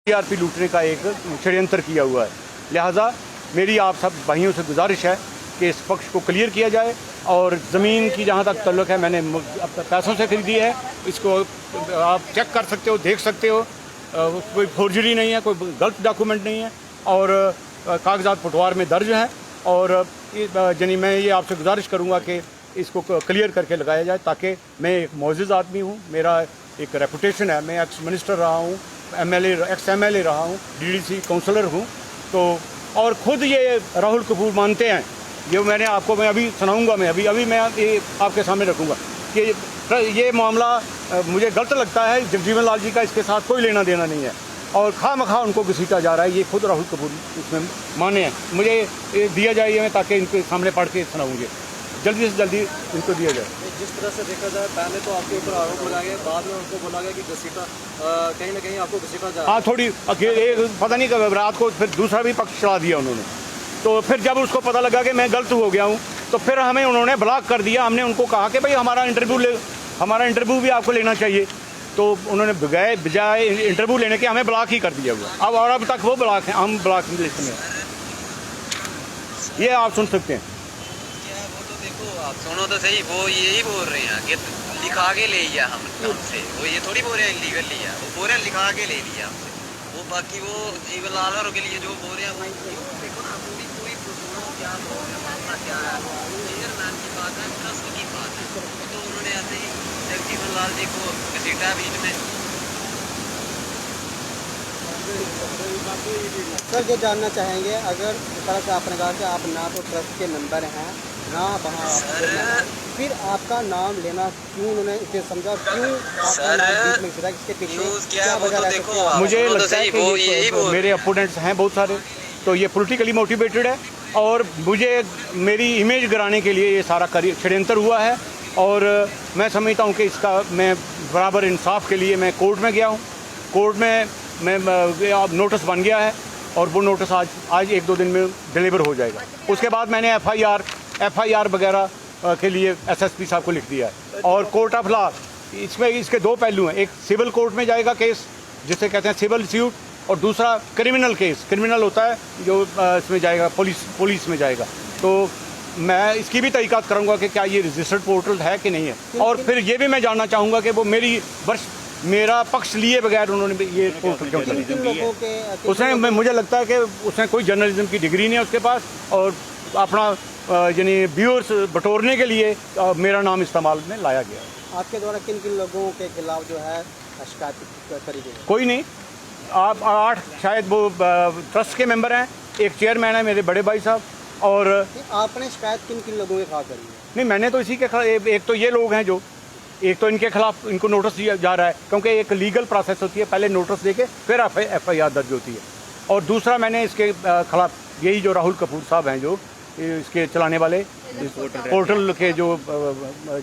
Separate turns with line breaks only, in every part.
TRP लूटने का एक षड्यंत्र किया हुआ है। लिहाजा मेरी आप सब भाइयों से गुजारिश है कि इस पक्ष को क्लियर किया जाए और ज़मीन की जहाँ तक ताल्लुक़ है मैंने पैसों से खरीदी है, इसको आप चेक कर सकते हो, देख सकते हो, कोई फोर्जरी नहीं है, कोई गलत डॉक्यूमेंट नहीं है और कागजात पटवार में दर्ज हैं। और यानी मैं ये आपसे गुजारिश करूँगा कि इसको क्लियर करके लगाया जाए ताकि मैं एक मोअज़्ज़िज़ आदमी हूँ, मेरा एक रेपुटेशन है, मैं एक्स मिनिस्टर रहा हूँ, एक्स एमएलए रहा हूँ, डीडीसी काउंसलर हूँ। तो और ख़ुद ये राहुल कपूर मानते हैं, ये मैंने आपको मैं अभी सुनाऊंगा, मैं अभी मैं ये आपके सामने रखूँगा कि ये मामला मुझे गलत लगता है। जगजीवन लाल जी का इसके साथ कोई लेना देना नहीं है और खामखा उनको घसीटा जा रहा है, ये खुद राहुल कपूर इसमें माने हैं। मुझे ये दिया जाए मैं ताकि इनके सामने पढ़ के सुनाऊँगे, जल्दी से जल्दी इनको दिया जाए।
जिस तरह से देखा जाए पहले तो आपके ऊपर आरोप लगाया गया, बाद में उनको बोला गया कि घसीटा कहीं ना कहीं आपको घसीटा जा रहा है।
हाँ, थोड़ी पता नहीं कब रात को फिर दूसरा भी पक्ष चला दिया उन्होंने। तो फिर जब उसको पता लगा कि मैं गलत हो गया हूँ तो फिर हमें उन्होंने ब्लॉक कर दिया। हमने उनको कहा कि भाई हमारा इंटरव्यू भी आपको लेना चाहिए, तो उन्होंने बजाय इंटरव्यू लेने के हमें ब्लॉक ही कर दिया हुआ। अब तक वो ब्लॉक हैं, हम ब्लॉक लिस्ट में। ये आप सुन सकते हैं।
आप सुनो तो सही, वो यही बोल रहे हैं कि लिखा के ले लिया हमसे, वो ये थोड़ी बोल रहे हैं लीगल लिया, वो बोल रहे हैं लिखा के ले लिया हमसे। वो बाकी वो लालर के लिए जो बोल रहे हैं वो देखो ना, पूरी सुनो क्या बोल रहे हैं, मामला क्या है, चेयरमैन की बात है, ट्रस्ट की बात है। तो उन्होंने ऐसे ही जगजीवन लाल जी को घसीटा बीच में।
सर ये जानना चाहेंगे, अगर इस तरह से आपने कहा कि आप ना तो ट्रस्ट के मेंबर हैं ना वहाँ, फिर आपका नाम लेना क्यों उन्होंने इसे समझा, क्यों आपका नाम बीच में घिरा, इसके पीछे क्या वजह रह सकती है?
मुझे लगता है कि मेरे अपोनेंट्स हैं बहुत सारे, तो ये पॉलिटिकली मोटिवेटेड है और मुझे मेरी इमेज गिराने के लिए ये सारा षड्यंत्र हुआ है। और मैं समझता हूँ कि इसका मैं बराबर इंसाफ के लिए मैं कोर्ट में गया हूँ। कोर्ट में मैं नोटिस बन गया है और वो नोटिस आज 1-2 दिन में डिलीवर हो जाएगा। उसके बाद मैंने एफआईआर वगैरह के लिए एसएसपी साहब को लिख दिया है। और कोर्ट ऑफ लॉ इसमें इसके 2 पहलू हैं, एक सिविल कोर्ट में जाएगा केस जिसे कहते हैं सिविल सूट, और दूसरा क्रिमिनल केस, क्रिमिनल होता है जो इसमें जाएगा, पुलिस में जाएगा। तो मैं इसकी भी तहकीकात करूँगा कि क्या ये रजिस्टर्ड पोर्टल है कि नहीं है। और फिर ये भी मैं जानना चाहूँगा कि वो मेरा पक्ष लिए बगैर उन्होंने ये पोर्टल क्यों चलाया। उसने मुझे लगता है कि उसने कोई जर्नलिज्म की डिग्री नहीं है उसके पास, और अपना यानी व्यूअर्स बटोरने के लिए मेरा नाम इस्तेमाल में लाया गया है।
आपके द्वारा किन किन लोगों के खिलाफ जो है शिकायत करी गई?
कोई नहीं, आप 8 शायद वो ट्रस्ट के मेंबर हैं, एक चेयरमैन है मेरे बड़े भाई साहब। और
आपने शिकायत किन किन लोगों के खिलाफ करी है?
नहीं, मैंने तो इसी के खिलाफ, एक तो ये लोग हैं जो, एक तो इनके खिलाफ इनको नोटिस दिया जा रहा है क्योंकि एक लीगल प्रोसेस होती है, पहले नोटिस देके फिर एफआईआर दर्ज होती है। और दूसरा मैंने इसके खिलाफ यही जो राहुल कपूर साहब हैं जो इसके चलाने वाले पोर्टल के जो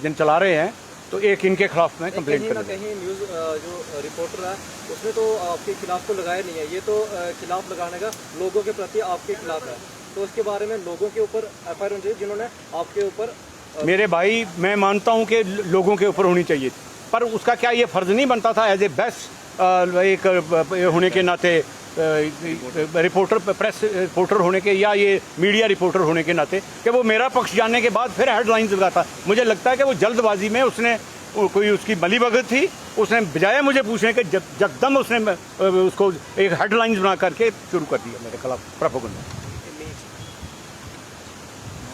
जिन चला रहे हैं, तो एक इनके खिलाफ मैं कंप्लेंट कर
कहीं न्यूज़ जो रिपोर्टर है उसने तो आपके खिलाफ तो लगाया नहीं है, ये तो खिलाफ लगाने का लोगों के प्रति आपके खिलाफ है। तो उसके बारे में लोगों के ऊपर एफआईआर होनी चाहिए जिन्होंने आपके ऊपर।
मेरे भाई, मैं मानता हूं कि लोगों के ऊपर होनी चाहिए, पर उसका क्या ये फ़र्ज़ नहीं बनता था एज ए बेस्ट एक होने के नाते, रिपोर्टर, प्रेस रिपोर्टर होने के, या ये मीडिया रिपोर्टर होने के नाते, कि वो मेरा पक्ष जानने के बाद फिर हेडलाइंस लगाता। मुझे लगता है कि वो जल्दबाजी में उसने कोई उसकी मिलीभगत थी, उसने बजाय मुझे पूछने के जकदम उसने उसको एक हेडलाइंस बना करके शुरू कर दिया मेरे खिलाफ प्रोपेगेंडा।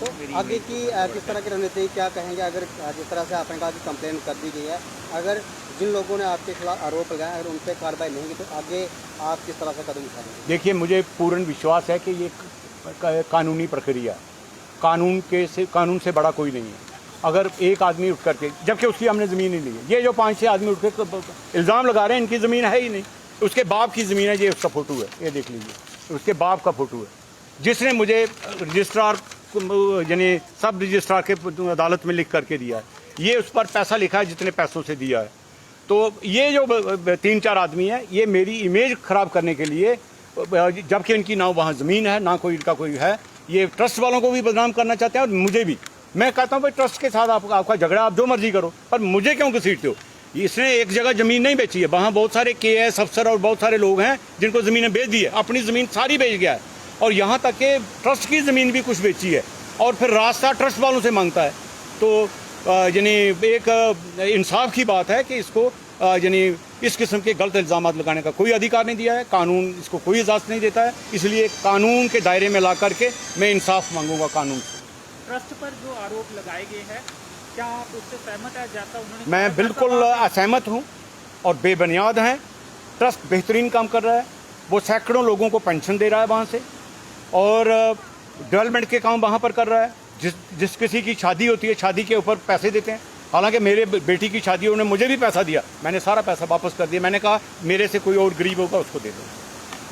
तो आगे की किस तरह की रणनीति क्या कहेंगे, अगर जिस तरह से आपने कहा कि कंप्लेन कर दी गई है, अगर जिन लोगों ने आपके खिलाफ आरोप लगाए अगर उन पर कार्रवाई नहीं की तो आगे आप किस तरह से कदम उठाएंगे?
देखिए, मुझे पूर्ण विश्वास है कि ये कानूनी प्रक्रिया, कानून से बड़ा कोई नहीं है। अगर एक आदमी उठ करके, जबकि उसकी हमने ज़मीन ही ली है, ये जो 5-6 आदमी उठ के इल्ज़ाम लगा रहे हैं इनकी ज़मीन है ही नहीं, उसके बाप की ज़मीन है, ये उसका फ़ोटो है, ये देख लीजिए, उसके बाप का फ़ोटो है, जिसने मुझे रजिस्ट्रार यानी सब रजिस्ट्रार के अदालत में लिख करके दिया है। ये उस पर पैसा लिखा है जितने पैसों से दिया है। तो ये जो 3-4 आदमी हैं, ये मेरी इमेज ख़राब करने के लिए, जबकि इनकी ना वहाँ ज़मीन है ना कोई इनका कोई है, ये ट्रस्ट वालों को भी बदनाम करना चाहते हैं और मुझे भी। मैं कहता हूँ भाई ट्रस्ट के साथ आपका झगड़ा आप जो मर्जी करो, पर मुझे क्यों घसीटते हो? इसने एक जगह ज़मीन नहीं बेची है, वहाँ बहुत सारे KS अफसर और बहुत सारे लोग हैं जिनको ज़मीनें बेच दी है, अपनी ज़मीन सारी बेच गया है, और यहाँ तक कि ट्रस्ट की ज़मीन भी कुछ बेची है, और फिर रास्ता ट्रस्ट वालों से मांगता है। तो यानी एक इंसाफ की बात है कि इसको यानी इस किस्म के गलत इल्ज़ाम लगाने का कोई अधिकार नहीं दिया है, कानून इसको कोई इजाज़त नहीं देता है, इसलिए कानून के दायरे में ला करके मैं इंसाफ मांगूंगा कानून से।
ट्रस्ट पर जो आरोप लगाए गए हैं, क्या आप उससे सहमत है? जैसा उन्होंने
मैं बिल्कुल असहमत हूँ और बेबुनियाद हैं। ट्रस्ट बेहतरीन काम कर रहा है, वो सैकड़ों लोगों को पेंशन दे रहा है वहाँ से, और डेवलपमेंट के काम वहाँ पर कर रहा है। जिस किसी की शादी होती है, शादी के ऊपर पैसे देते हैं। हालांकि मेरे बेटी की शादी उन्होंने मुझे भी पैसा दिया, मैंने सारा पैसा वापस कर दिया। मैंने कहा मेरे से कोई और गरीब होगा उसको दे दो,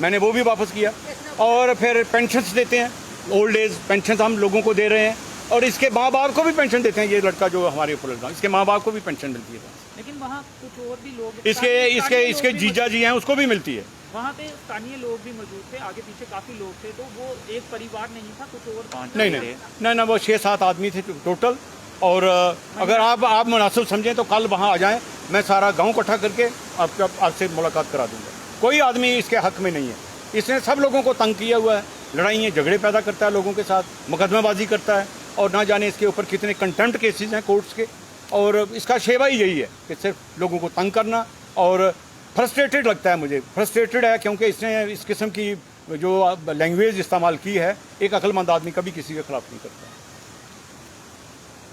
मैंने वो भी वापस किया। और फिर पेंशन्स देते हैं, ओल्ड एज पेंशन हम लोगों को दे रहे हैं, और इसके माँ बाप को भी पेंशन देते हैं। ये लड़का जो हमारे ऊपर लड़का, इसके माँ बाप को भी पेंशन मिलती है।
लेकिन वहाँ कुछ और भी लोग,
इसके जीजा जी हैं, उसको भी मिलती है।
वहाँ पे स्थानीय लोग भी मौजूद थे, आगे पीछे काफ़ी लोग थे, तो वो एक परिवार नहीं था, कुछ और
नहीं, वो 6-7 आदमी थे टोटल। और अगर आप मुनासिब समझें तो कल वहाँ आ जाएं, मैं सारा गांव इकट्ठा करके आपसे मुलाकात करा दूंगा। कोई आदमी इसके हक में नहीं है, इसने सब लोगों को तंग किया हुआ है, लड़ाइयाँ झगड़े पैदा करता है, लोगों के साथ मुकदमाबाजी करता है, और ना जाने इसके ऊपर कितने कंटेम्प्ट केसेस हैं कोर्ट्स के। और इसका शेवा ही यही है कि सिर्फ लोगों को तंग करना, और फ्रस्ट्रेटेड लगता है मुझे, फ्रस्ट्रेटेड है क्योंकि इसने इस किस्म की जो लैंग्वेज इस्तेमाल की है, एक अक्लमंद आदमी कभी किसी के खिलाफ नहीं करता।